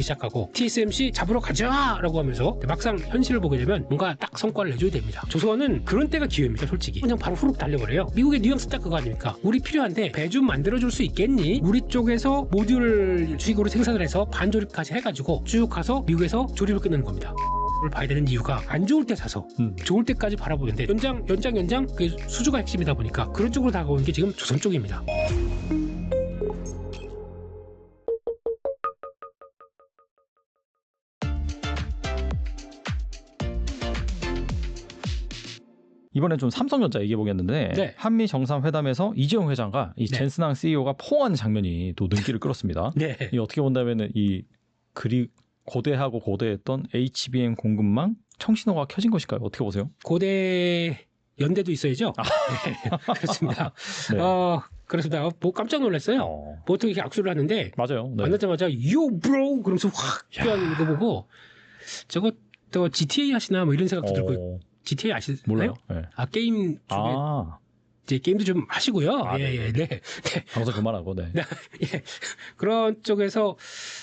시작하고 TSMC 잡으러 가자 라고 하면서 막상 현실을 보게 되면 뭔가 딱 성과를 내줘야 됩니다. 조선은 그런 때가 기회입니다. 솔직히 그냥 바로 후룩 달려버려요. 미국의 뉘앙스 딱 그거 아닙니까? 우리 필요한데 배 좀 만들어줄 수 있겠니? 우리 쪽에서 모듈 수익으로 생산을 해서 반조립까지 해가지고 쭉 가서 미국에서 조립을 끝내는 겁니다. 를 봐야 되는 이유가 안 좋을 때 사서 좋을 때까지 바라보는데 연장 그게 수주가 핵심이다 보니까 그런 쪽으로 다가오는 게 지금 조선 쪽입니다. 이번엔 좀 삼성전자 얘기해 보겠는데 네. 한미 정상회담에서 이재용 회장과 이 네. 젠스낭 CEO가 포옹하는 장면이 또 눈길을 끌었습니다. 네. 이 어떻게 본다면은 이 그리 고대하고 고대했던 HBM 공급망 청신호가 켜진 것일까요? 어떻게 보세요? 고대 연대도 있어야죠. 네. 그렇습니다. 네. 그렇습니다. 뭐 깜짝 놀랐어요. 보통 이렇게 악수를 하는데 맞아요. 네. 만나자마자 yo bro 그러면서 확 껴안는 거 보고 저거 또 GTA 하시나 뭐 이런 생각도 들고 GTA 아시나요? 몰라요. 네. 게임 쪽에 이제 게임도 좀 하시고요. 네. 방송 그만하고, 네. 예. 그런 쪽에서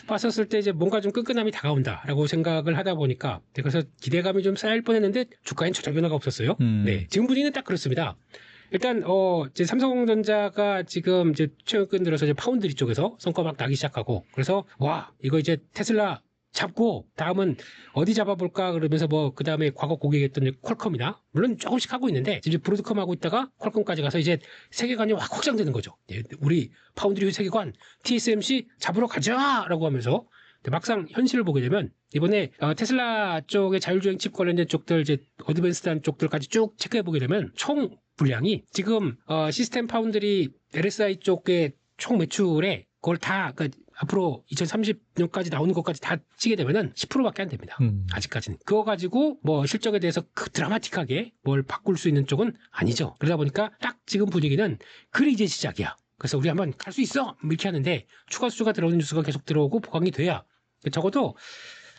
봤었을 때 이제 뭔가 좀 끈끈함이 다가온다라고 생각을 하다 보니까 그래서 기대감이 좀 쌓일 뻔했는데 주가엔 전혀 변화가 없었어요. 네. 지금 분위기는 딱 그렇습니다. 일단 이제 삼성전자가 지금 이제 최근 들어서 이제 파운드리 쪽에서 성과 막 나기 시작하고 그래서 와 이거 이제 테슬라 잡고 다음은 어디 잡아볼까 그러면서 뭐 그 다음에 과거 고객했던 퀄컴이나 물론 조금씩 하고 있는데 이제 브로드컴 하고 있다가 퀄컴까지 가서 이제 세계관이 확 확장되는 거죠. 우리 파운드리 세계관 TSMC 잡으러 가자라고 하면서 막상 현실을 보게 되면 이번에 테슬라 쪽의 자율주행 칩 관련된 쪽들 이제 어드밴스드한 쪽들까지 쭉 체크해 보게 되면 총 분량이 지금 시스템 파운드리 LSI 쪽의 총 매출에 그걸 다 그러니까 앞으로 2030년까지 나오는 것까지 다 치게 되면은 10%밖에 안 됩니다. 아직까지는. 그거 가지고 뭐 실적에 대해서 드라마틱하게 뭘 바꿀 수 있는 쪽은 아니죠. 그러다 보니까 딱 지금 분위기는 그래 이제 시작이야. 그래서 우리 한번 갈 수 있어! 이렇게 하는데 추가 수주가 들어오는 뉴스가 계속 들어오고 보강이 돼야 적어도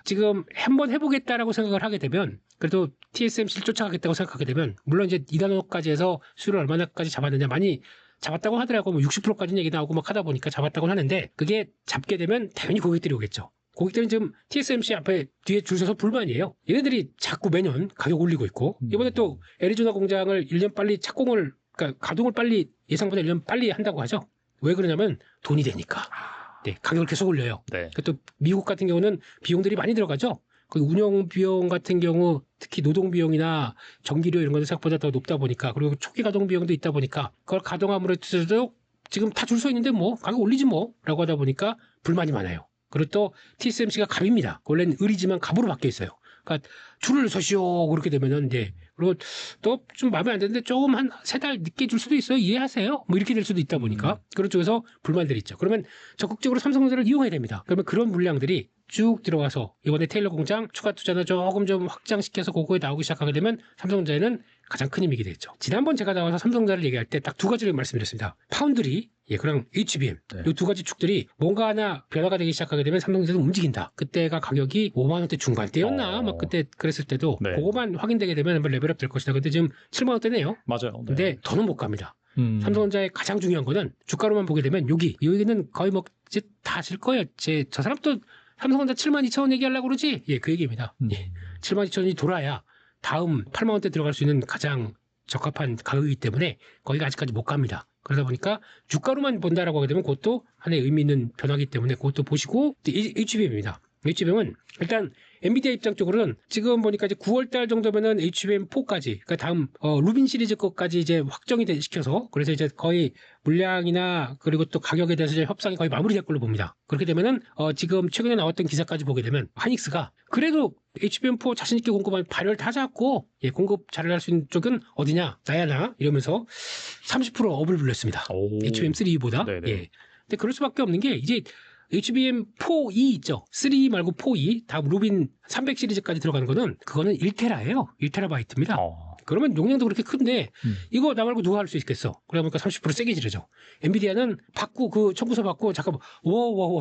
지금 한번 해보겠다라고 생각을 하게 되면 그래도 TSMC를 쫓아가겠다고 생각하게 되면 물론 이제 2나노까지 해서 수율을 얼마나까지 잡았느냐 많이 잡았다고 하더라고 뭐 60%까지는 얘기 나오고 막 하다 보니까 잡았다고 하는데 그게 잡게 되면 당연히 고객들이 오겠죠. 고객들은 지금 TSMC 앞에 뒤에 줄 서서 불만이에요. 얘네들이 자꾸 매년 가격 올리고 있고 이번에 또 애리조나 공장을 1년 빨리 착공을 그러니까 가동을 빨리 예상보다 1년 빨리 한다고 하죠. 왜 그러냐면 돈이 되니까. 네, 가격을 계속 올려요. 네. 또 미국 같은 경우는 비용들이 많이 들어가죠. 그 운영 비용 같은 경우 특히 노동 비용이나 전기료 이런 것들 생각보다 더 높다 보니까 그리고 초기 가동 비용도 있다 보니까 그걸 가동함으로 해도 지금 다 줄 서 있는데 뭐 가격 올리지 뭐라고 하다 보니까 불만이 많아요. 그리고 또 TSMC가 갑입니다. 원래는 을이지만 갑으로 바뀌어 있어요. 그러니까 줄을 서시오 그렇게 되면은 이제 그리고 또 좀 마음에 안 드는데 조금 한 3달 늦게 줄 수도 있어요. 이해하세요. 뭐 이렇게 될 수도 있다 보니까 그런 쪽에서 불만들이 있죠. 그러면 적극적으로 삼성전자를 이용해야 됩니다. 그러면 그런 물량들이 쭉 들어가서 이번에 테일러 공장 추가 투자는 조금 좀 확장시켜서 그거에 나오기 시작하게 되면 삼성전자에는 가장 큰 힘이 되겠죠. 지난번 제가 나와서 삼성전자를 얘기할 때 딱 두 가지를 말씀드렸습니다. 파운드리, 그랑 HBM 이 두 가지 축들이 뭔가 하나 변화가 되기 시작하게 되면 삼성전자는 움직인다. 그때가 가격이 5만 원대 중반대였나? 막 그때 그랬을 때도 그거만 확인되게 되면 한번 레벨업 될 것이다. 근데 지금 7만 원대네요. 맞아요. 네. 근데 더는 못 갑니다. 삼성전자의 가장 중요한 거는 주가로만 보게 되면 여기는 거의 뭐 이제 다 아실 거예요. 저 사람도 삼성전자 7만 2천 원 얘기하려고 그러지? 그 얘기입니다. 7만 2천 원이 돌아야 다음 8만 원대 들어갈 수 있는 가장 적합한 가격이기 때문에 거기가 아직까지 못 갑니다. 그러다 보니까 주가로만 본다라고 하게 되면 그것도 하나의 의미 있는 변화이기 때문에 그것도 보시고 HBM입니다. HBM은 일단 엔비디아 입장 쪽으로는 지금 보니까 이제 9월달 정도면은 HBM4까지 그러니까 다음 루빈 시리즈 것까지 이제 확정이 시켜서 그래서 이제 거의 물량이나 그리고 또 가격에 대해서 이제 협상이 거의 마무리될 걸로 봅니다. 그렇게 되면은 지금 최근에 나왔던 기사까지 보게 되면 하닉스가 그래도 HBM4 자신 있게 공급하면 발열 다 잡고 공급 잘을 할 수 있는 쪽은 어디냐 나야나 이러면서 30% 업을 불렸습니다. HBM3보다. 근데 그럴 수밖에 없는 게 이제 HBM4E 있죠. 3 말고 4E 다음 루빈 300 시리즈까지 들어가는 거는 그거는 1테라예요. 1테라바이트입니다. 그러면 용량도 그렇게 큰데 이거 나 말고 누가 할 수 있겠어. 그러다 보니까 30% 세게 지르죠. 엔비디아는 받고 그 청구서 받고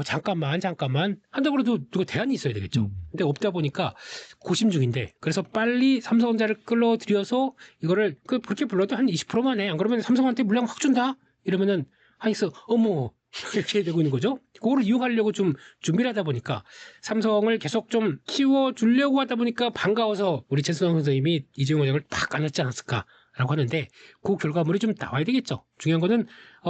잠깐만 잠깐만 한다고 해도 누가 대안이 있어야 되겠죠. 근데 없다 보니까 고심 중인데 그래서 빨리 삼성전자를 끌어들여서 이거를 그렇게 불러도 한 20%만 해. 안 그러면 삼성한테 물량 확 준다. 이러면은 하닉스 어머 이렇게 되고 있는 거죠. 그거를 이용하려고 좀 준비를 하다 보니까 삼성을 계속 좀 키워주려고 하다 보니까 반가워서 우리 최수영 선생님이 이재용 원장을 팍 안았지 않았을까라고 하는데 그 결과물이 좀 나와야 되겠죠. 중요한 거는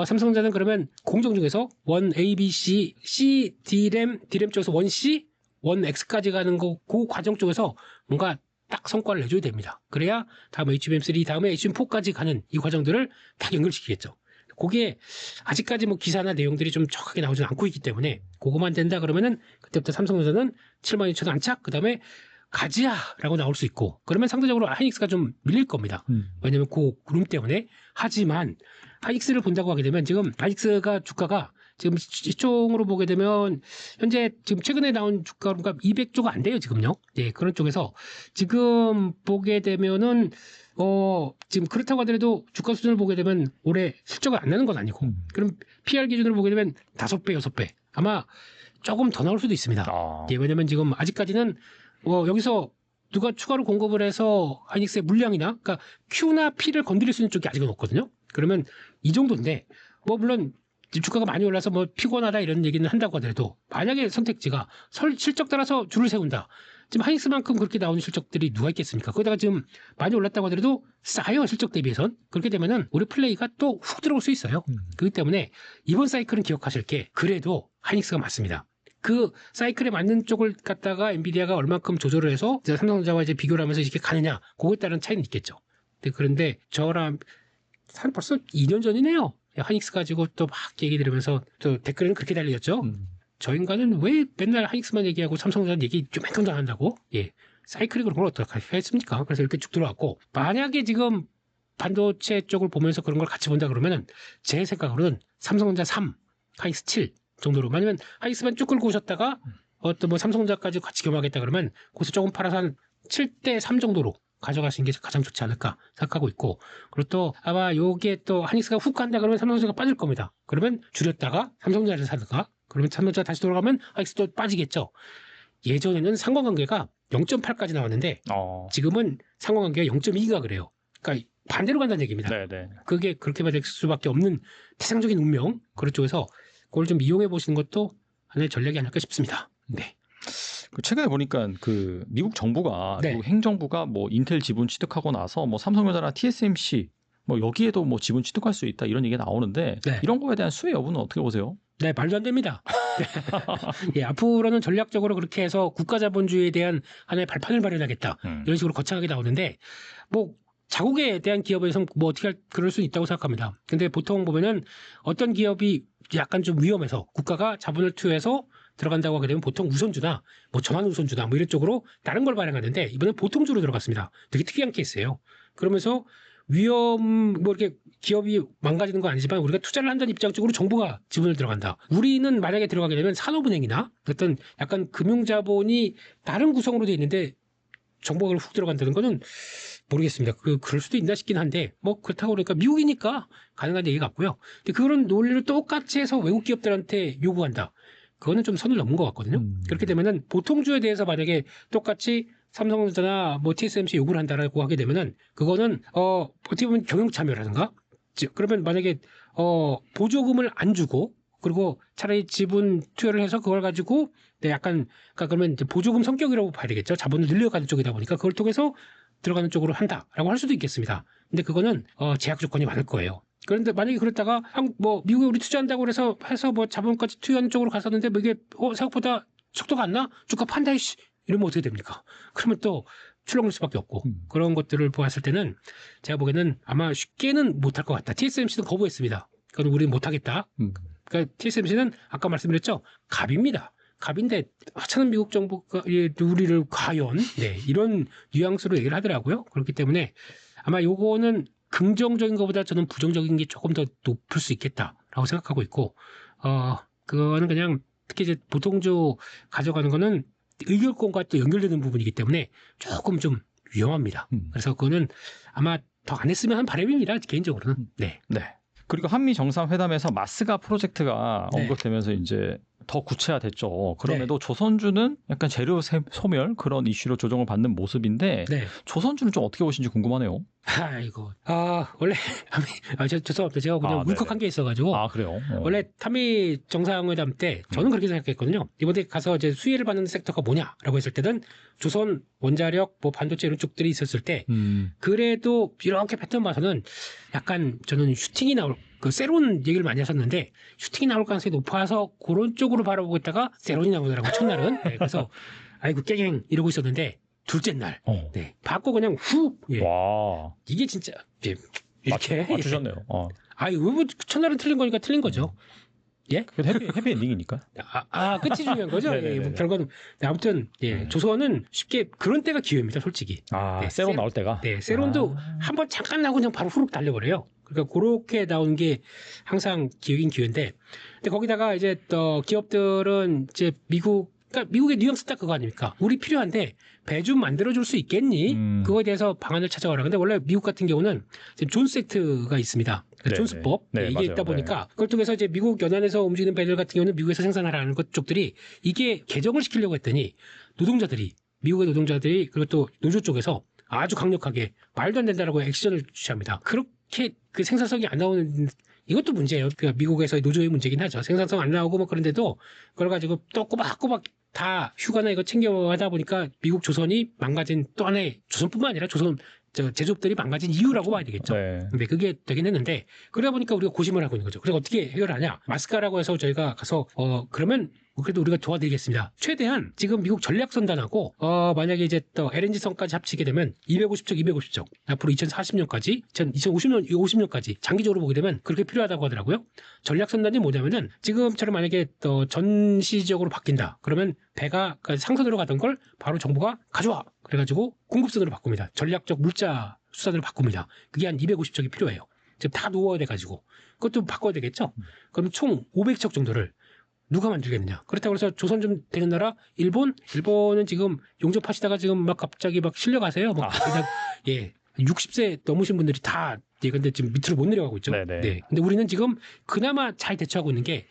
삼성전자는 그러면 공정 중에서 1ABC, C, D램 쪽에서 1C, 1X까지 가는 거 그 과정 쪽에서 뭔가 딱 성과를 내줘야 됩니다. 그래야 다음 HBM3, 다음에 HBM4까지 가는 이 과정들을 다 연결시키겠죠. 거기에 아직까지 뭐 기사나 내용들이 좀 정확하게 나오지 않고 있기 때문에 그거만 된다 그러면은 그때부터 삼성전자는 72,000원 안착 그다음에 가지야라고 나올 수 있고 그러면 상대적으로 하이닉스가 좀 밀릴 겁니다. 왜냐면 그 룸 때문에. 하지만 하이닉스를 본다고 하게 되면 지금 하이닉스가 주가가 지금 시총으로 보게 되면 현재 지금 최근에 나온 주가가 200조가 안 돼요 지금요. 예, 그런 쪽에서 지금 보게 되면은 지금 그렇다고 하더라도 주가 수준을 보게 되면 올해 실적을 안 내는 건 아니고 그럼 PR 기준으로 보게 되면 5배, 6배 아마 조금 더 나올 수도 있습니다. 예, 왜냐면 지금 아직까지는 여기서 누가 추가로 공급을 해서 하이닉스의 물량이나 그러니까 Q나 P를 건드릴 수 있는 쪽이 아직은 없거든요. 그러면 이 정도인데 뭐 물론 주가가 많이 올라서 뭐 피곤하다 이런 얘기는 한다고 하더라도 만약에 선택지가 실적 따라서 줄을 세운다. 지금 하이닉스만큼 그렇게 나오는 실적들이 누가 있겠습니까? 거기다가 지금 많이 올랐다고 하더라도 싸요 실적 대비해선. 그렇게 되면은 우리 플레이가 또 훅 들어올 수 있어요. 그렇기 때문에 이번 사이클은 기억하실 게 그래도 하이닉스가 맞습니다. 그 사이클에 맞는 쪽을 갖다가 엔비디아가 얼만큼 조절을 해서 삼성전자와 이제 비교를 하면서 이렇게 가느냐 그거에 따른 차이는 있겠죠. 그런데 저랑 한 벌써 2년 전이네요. 하이닉스 가지고 또 막 얘기 들으면서 또 댓글에는 그렇게 달리셨죠. 저 인간은 왜 맨날 하이닉스만 얘기하고 삼성전자 얘기 좀 행동도 안 한다고? 예. 사이클이 그런 걸 어떻게 하겠습니까? 그래서 이렇게 쭉 들어왔고 만약에 지금 반도체 쪽을 보면서 그런 걸 같이 본다 그러면은 제 생각으로는 삼성전자 3, 하이닉스 7 정도로 아니면 하이닉스만 쭉 끌고 오셨다가 어떤 뭐 삼성전자까지 같이 겸하겠다 그러면 거기서 조금 팔아서 한 7대 3 정도로 가져가시는 게 가장 좋지 않을까 생각하고 있고 그리고 또 아마 요게 또 하이닉스가 훅 간다 그러면 삼성전자가 빠질 겁니다. 그러면 줄였다가 삼성전자를 사든가 그러면 삼성전자 다시 돌아가면 하이닉스도 빠지겠죠. 예전에는 상관관계가 0.8까지 나왔는데 지금은 상관관계가 0.2가 그래요. 그러니까 반대로 간다는 얘기입니다. 네네. 그게 그렇게 될 수밖에 없는 태상적인 운명 그런 쪽에서 그걸 좀 이용해 보시는 것도 하나의 전략이 아닐까 싶습니다. 네. 최근에 보니까 그 미국 정부가 네. 미국 행정부가 뭐 인텔 지분 취득하고 나서 뭐 삼성전자나 TSMC 뭐 여기에도 뭐 지분 취득할 수 있다 이런 얘기가 나오는데 네. 이런 거에 대한 수혜 여부는 어떻게 보세요? 네, 말도 안 됩니다. 예, 앞으로는 전략적으로 그렇게 해서 국가 자본주의에 대한 하나의 발판을 마련하겠다 이런 식으로 거창하게 나오는데 뭐 자국에 대한 기업에서 뭐 어떻게 그럴 수 있다고 생각합니다. 근데 보통 보면은 어떤 기업이 약간 좀 위험해서 국가가 자본을 투여해서 들어간다고 하게 되면 보통 우선주나 뭐 전환 우선주나 뭐 이런 쪽으로 다른 걸 발행하는데 이번엔 보통주로 들어갔습니다. 되게 특이한 케이스예요. 그러면서 위험 뭐 이렇게 기업이 망가지는 건 아니지만 우리가 투자를 한다는 입장 쪽으로 정부가 지분을 들어간다. 우리는 만약에 들어가게 되면 산업은행이나 어떤 약간 금융자본이 다른 구성으로 돼 있는데 정부가 훅 들어간다는 거는 모르겠습니다. 그럴 수도 있나 싶긴 한데 뭐 그렇다고 그러니까 미국이니까 가능한 얘기 같고요. 근데 그런 논리를 똑같이 해서 외국 기업들한테 요구한다. 그거는 좀 선을 넘은 것 같거든요. 그렇게 되면은 보통주에 대해서 만약에 똑같이 삼성전자나 뭐 TSMC 요구를 한다라고 하게 되면은 그거는 어떻게 보면 경영 참여라든가 그러면 만약에 보조금을 안 주고 그리고 차라리 지분 투여를 해서 그걸 가지고 네, 약간 그러니까 그러면 이제 보조금 성격이라고 봐야 되겠죠. 자본을 늘려가는 쪽이다 보니까 그걸 통해서 들어가는 쪽으로 한다라고 할 수도 있겠습니다. 근데 그거는 제약 조건이 많을 거예요. 그런데 만약에 그랬다가 뭐 미국에 우리 투자한다고 해서 뭐 자본까지 투여하는 쪽으로 갔었는데 뭐 이게 생각보다 속도가 안 나? 주가 판다 이씨 이러면 어떻게 됩니까? 그러면 또 출렁일 수밖에 없고 그런 것들을 보았을 때는 제가 보기에는 아마 쉽게는 못할 것 같다. TSMC는 거부했습니다. 그건 우리는 못하겠다. 그러니까 TSMC는 아까 말씀드렸죠. 갑입니다. 갑인데 하찮은 미국 정부가 우리를 과연 이런 뉘앙스로 얘기를 하더라고요. 그렇기 때문에 아마 요거는 긍정적인 것보다 저는 부정적인 게 조금 더 높을 수 있겠다라고 생각하고 있고 그거는 그냥 특히 이제 보통주 가져가는 거는 의결권과 또 연결되는 부분이기 때문에 조금 좀 위험합니다. 그래서 그거는 아마 더 안 했으면 하는 바람입니다. 개인적으로는. 네. 그리고 한미 정상회담에서 마스가 프로젝트가 언급되면서 이제 더 구체화됐죠. 그럼에도 조선주는 약간 재료 소멸 그런 이슈로 조정을 받는 모습인데 네. 조선주는 좀 어떻게 보시는지 궁금하네요. 아이고. 원래, 죄송합니다. 제가 그냥 울컥한 게 있어가지고. 그래요? 원래 한미 정상회담 때 저는 그렇게 생각했거든요. 이번에 가서 이제 수혜를 받는 섹터가 뭐냐라고 했을 때는 조선, 원자력, 뭐 반도체 이런 쪽들이 있었을 때 그래도 이렇게 패턴 봐서는 약간 저는 슈팅이 나올, 세론 얘기를 많이 하셨는데 슈팅이 나올 가능성이 높아서 그런 쪽으로 바라보고 있다가 세론이 나오더라고요. 첫날은. 네, 그래서 아이고 깨갱 이러고 있었는데 둘째 날, 네, 받고 그냥 훅, 예. 와, 이게 진짜 이렇게 맞추셨네요. 뭐 첫날은 틀린 거니까 틀린 거죠. 예? 해피 엔딩이니까. 끝이 중요한 거죠. 예, 뭐 결과는 아무튼 조선은 쉽게 그런 때가 기회입니다, 솔직히. 네, 세론 나올 때가. 네, 세론도 한번 잠깐 나고 그냥 바로 후룩 달려버려요. 그러니까 그렇게 나오는 게 항상 기회긴 기회인데, 근데 거기다가 이제 또 기업들은 이제 그러니까 미국의 뉘앙스 딱 그거 아닙니까? 우리 필요한데 배 좀 만들어줄 수 있겠니? 그거에 대해서 방안을 찾아와라. 근데 원래 미국 같은 경우는 존스 액트가 있습니다. 그러니까 존스법 이게 맞아요. 있다 보니까 그걸 통해서 이제 미국 연안에서 움직이는 배들 같은 경우는 미국에서 생산하라는 것 쪽들이 이게 개정을 시키려고 했더니 미국의 노동자들이 그리고 또 노조 쪽에서 아주 강력하게 말도 안 된다라고 액션을 취합니다. 그렇게 그 생산성이 안 나오는 이것도 문제예요. 그러니까 미국에서의 노조의 문제긴 하죠. 생산성 안 나오고 뭐 그런데도 그걸 가지고 또 꼬박꼬박 다 휴가나 이거 챙겨 하다 보니까 미국 조선이 망가진 또 하나의 조선뿐만 아니라 조선 제조업들이 망가진 이유라고 봐야 되겠죠. 네. 근데 그게 되긴 했는데 그러다 보니까 우리가 고심을 하고 있는 거죠. 그래서 어떻게 해결하냐? 마스카라고 해서 저희가 가서 그러면 그래도 우리가 도와드리겠습니다. 최대한 지금 미국 전략선단하고 만약에 이제 또 LNG선까지 합치게 되면 250척 앞으로 2040년까지 2050년까지 장기적으로 보게 되면 그렇게 필요하다고 하더라고요. 전략선단이 뭐냐면은 지금처럼 만약에 또 전시적으로 바뀐다. 그러면 배가 상선으로 가던 걸 바로 정부가 가져와. 그래가지고 공급선으로 바꿉니다. 전략적 물자 수단으로 바꿉니다. 그게 한 250척이 필요해요. 지금 다 노후화 돼가지고 그것도 바꿔야 되겠죠. 그럼 총 500척 정도를 누가 만들겠느냐. 그렇다고 해서 조선 좀 되는 나라 일본은 지금 용접하시다가 지금 막 갑자기 막 실려가세요. 막 그냥 60세 넘으신 분들이 다 근데 지금 밑으로 못 내려가고 있죠. 네네. 네. 근데 우리는 지금 그나마 잘 대처하고 있는 게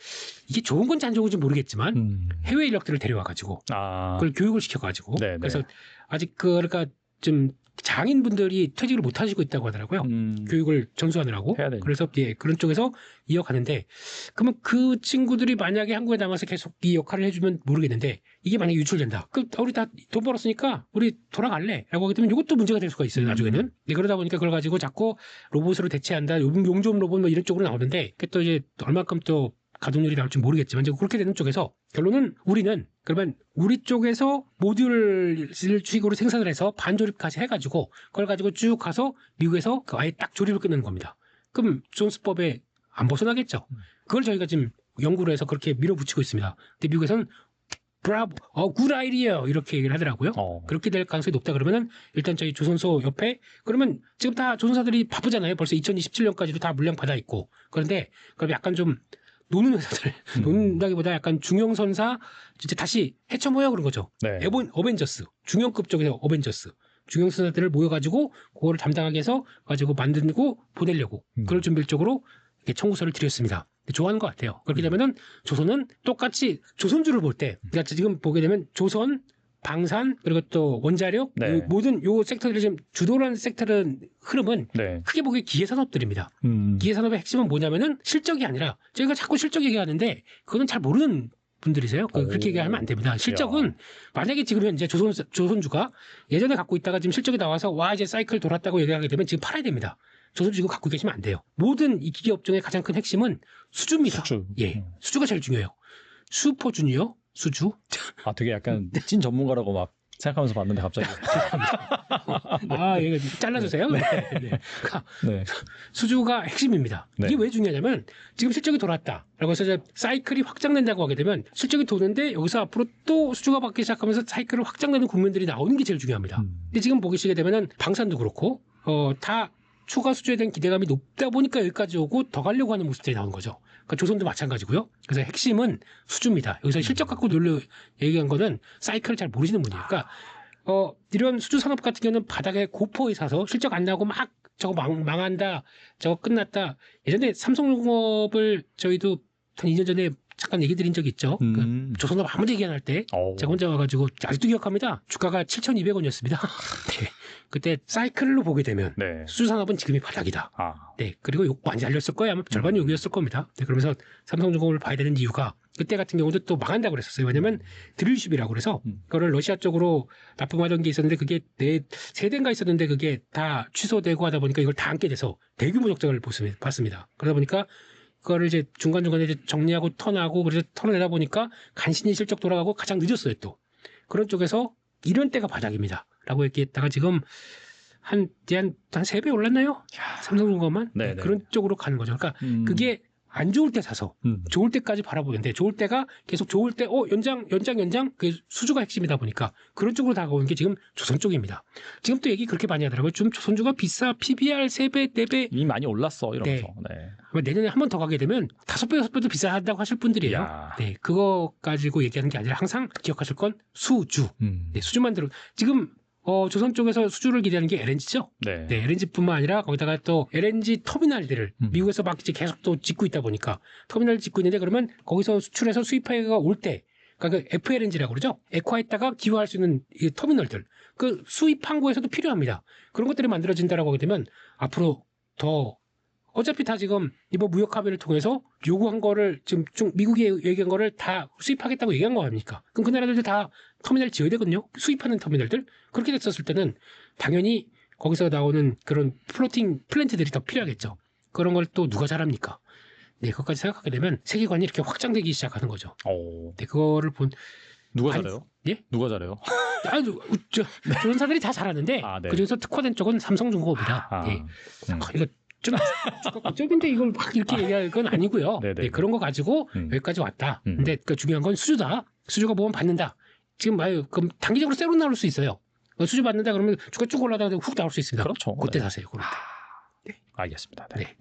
이게 좋은 건지 안 좋은지 모르겠지만 해외 인력들을 데려와가지고 그걸 교육을 시켜가지고 네네. 그래서 아직 그러니까 좀 장인분들이 퇴직을 못 하시고 있다고 하더라고요. 교육을 전수하느라고. 해야 되니까. 그래서 그런 쪽에서 이어가는데 그러면 그 친구들이 만약에 한국에 남아서 계속 이 역할을 해주면 모르겠는데 이게 만약에 유출된다. 우리 다 돈 벌었으니까 우리 돌아갈래? 라고 하게 되면 이것도 문제가 될 수가 있어요. 나중에는. 네, 그러다 보니까 그걸 가지고 자꾸 로봇으로 대체한다. 용접 로봇 뭐 이런 쪽으로 나오는데 그게 또 이제 얼마큼 또 가동률이 나올지 모르겠지만 이제 그렇게 되는 쪽에서 결론은 우리는 그러면 우리 쪽에서 모듈을 주식으로 생산을 해서 반조립까지 해가지고 그걸 가지고 쭉 가서 미국에서 아예 딱 조립을 끝내는 겁니다. 그럼 존스법에 안 벗어나겠죠. 그걸 저희가 지금 연구를 해서 그렇게 밀어붙이고 있습니다. 근데 미국에서는 브라보, 굿 아이디어 이렇게 얘기를 하더라고요. 그렇게 될 가능성이 높다 그러면은 일단 저희 조선소 옆에 그러면 지금 다 조선사들이 바쁘잖아요. 벌써 2027년까지도 다 물량 받아 있고 그런데 그럼 약간 좀 노는 회사들, 논다기보다 약간 중형선사, 진짜 다시 해쳐 모여 그런 거죠. 네. 어벤져스, 중형급 쪽에서 어벤져스. 중형선사들을 모여가지고, 그거를 담당하게 해서, 가지고 만들고 보내려고. 그럴 준비를 쪽으로 이렇게 청구서를 드렸습니다. 좋아하는 것 같아요. 그렇게 되면은 조선은 똑같이 조선주를 볼 때, 그러니까 지금 보게 되면 조선, 방산 그리고 또 원자력 모든 요 섹터들이 지금 주도하는 섹터는 흐름은 크게 보기에 기계 산업들입니다. 기계 산업의 핵심은 뭐냐면은 실적이 아니라 저희가 자꾸 실적 얘기하는데 그거는 잘 모르는 분들이세요. 그렇게 얘기하면 안 됩니다. 실적은 만약에 지금 현재 조선주가 예전에 갖고 있다가 지금 실적이 나와서 와 이제 사이클 돌았다고 얘기하게 되면 지금 팔아야 됩니다. 조선주 지금 갖고 계시면 안 돼요. 모든 이 기계 업종의 가장 큰 핵심은 수주입니다. 수주가 제일 중요해요. 슈퍼주니어 수주? 되게 약간 찐 전문가라고 막 생각하면서 봤는데 갑자기. 이거 잘라주세요. 네. 수주가 핵심입니다. 이게 왜 중요하냐면 지금 실적이 돌았다라고 해서 이제 사이클이 확장된다고 하게 되면 실적이 도는데 여기서 앞으로 또 수주가 받기 시작하면서 사이클을 확장되는 국면들이 나오는 게 제일 중요합니다. 근데 지금 보시게 되면은 방산도 그렇고 다 추가 수주에 대한 기대감이 높다 보니까 여기까지 오고 더 가려고 하는 모습들이 나오는 거죠. 그러니까 조선도 마찬가지고요. 그래서 핵심은 수주입니다. 여기서 실적 갖고 얘기한 거는 사이클을 잘 모르시는 분이에요. 그러니까 이런 수주 산업 같은 경우는 바닥에 고포에 사서 실적 안 나고 막 저거 망한다, 저거 끝났다. 예전에 삼성용업을 저희도 한 2년 전에 잠깐 얘기 드린 적이 있죠. 그 조선업 아무도 얘기 안 할 때 제가 혼자 와가지고 아직도 기억합니다. 주가가 7,200원이었습니다. 네. 그때 사이클로 보게 되면 네. 수주산업은 지금이 바닥이다. 아. 네. 그리고 욕 많이 달렸을 거예요. 아마 절반 욕이었을 겁니다. 네. 그러면서 삼성중공업을 봐야 되는 이유가 그때 같은 경우도 또 망한다고 그랬었어요. 왜냐면 드릴쉽이라고 그래서 그거를 러시아 쪽으로 납품하던 게 있었는데 그게 세 대인가 있었는데 그게 다 취소되고 하다 보니까 이걸 다 안게 돼서 대규모 적자를 봤습니다. 그러다 보니까 그거를 이제 중간중간에 이제 정리하고 턴하고 그래서 턴을 내다 보니까 간신히 실적 돌아가고 가장 늦었어요 또. 그런 쪽에서 이런 때가 바닥입니다. 라고 얘기했다가 지금 한 3배 올랐나요? 삼성중공업만? 네, 그런 쪽으로 가는 거죠. 그러니까 그게 안 좋을 때 사서 좋을 때까지 바라보는데 좋을 때가 계속 좋을 때 연장 그 수주가 핵심이다 보니까 그런 쪽으로 다가오는 게 지금 조선 쪽입니다. 지금 또 얘기 그렇게 많이 하더라고요. 좀 조선주가 비싸 PBR 3배 4배 이미 많이 올랐어 이러면서. 네. 아마 내년에 한 번 더 가게 되면 5배 6배도 비싸다고 하실 분들이에요. 야. 네, 그거 가지고 얘기하는 게 아니라 항상 기억하실 건 수주. 네, 수주만 들어 지금 조선 쪽에서 수주를 기대하는 게 LNG죠. 네. 네, LNG뿐만 아니라 거기다가 또 LNG 터미널들을 미국에서 막 이제 계속 또 짓고 있다 보니까 터미널 짓고 있는데 그러면 거기서 수출해서 수입하기가 올 때, 그러니까 그 FLNG라고 그러죠. 액화했다가 기화할 수 있는 이 터미널들, 그 수입 항구에서도 필요합니다. 그런 것들이 만들어진다라고 하게 되면 앞으로 더 어차피 다 지금 이번 무역 합의를 통해서 요구한 거를 지금 미국이 얘기한 거를 다 수입하겠다고 얘기한 거 아닙니까? 그럼 그 나라들도 다 터미널 지어야 되거든요. 수입하는 터미널들. 그렇게 됐었을 때는 당연히 거기서 나오는 그런 플로팅 플랜트들이 더 필요하겠죠. 그런 걸 또 누가 잘합니까? 네, 그것까지 생각하게 되면 세계관이 이렇게 확장되기 시작하는 거죠. 네, 그거를 누가 잘해요? 예? 누가 잘해요? 조선사들이 다 잘하는데 네. 그중에서 특화된 쪽은 삼성중공업이다. 네. 이거 쪽인데 이걸 막 이렇게 얘기할 건 아니고요. 네, 그런 거 가지고 여기까지 왔다. 근데 그 중요한 건 수주다. 수주가 보면 받는다. 지금 그럼 단기적으로 세로 나올 수 있어요. 수주 받는다 그러면 주가 쭉 올라다가 훅 나올 수 있습니다. 그렇죠. 그때 네. 사세요. 그럴 때. 알겠습니다. 네.